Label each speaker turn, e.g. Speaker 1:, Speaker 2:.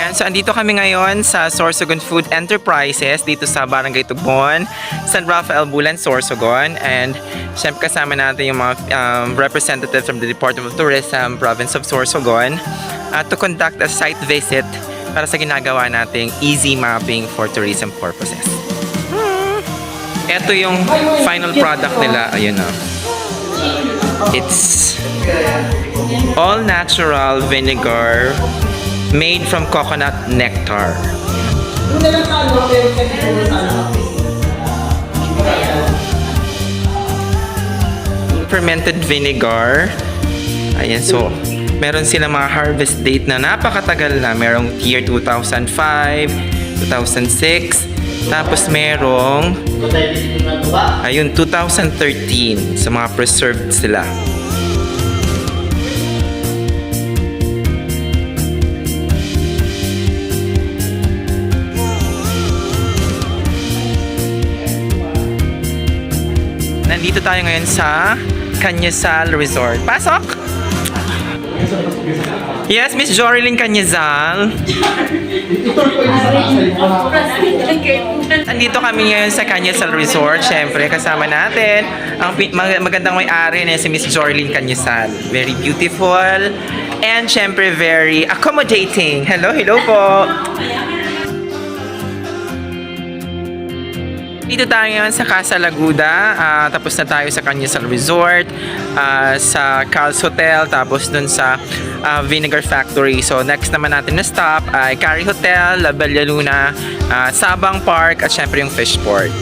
Speaker 1: Ayan, so andito kami ngayon sa Sorsogon Food Enterprises dito sa Barangay Tugbon, San Rafael, Bulan, Sorsogon. And syempre kasama natin yung mga representatives from the Department of Tourism, Province of Sorsogon to conduct a site visit para sa ginagawa nating easy mapping for tourism purposes. Ito yung final product nila. Ayun na. It's all natural vinegar made from coconut nectar. Fermented vinegar. Ayan, so meron sila mga harvest date na napakatagal na. Merong year 2005, 2006, tapos merong ayun 2013, sa mga preserved sila. Nandito tayo ngayon sa Canyasal Resort. Pasok! Yes, Miss Jorilyn Canyasal. Nandito kami ngayon sa Canyasal Resort. Siyempre, kasama natin ang magandang may-ari na si Miss Jorilyn Canyasal. Very beautiful and siyempre very accommodating. Hello, hello po! Dito tayo ngayon sa Casa Laguda, tapos na tayo sa Canyasal Resort, sa Cal's Hotel, tapos dun sa Vinegar Factory. So next naman natin na stop ay Cari Hotel, La Bella Luna, Sabang Park, at syempre yung Fishport.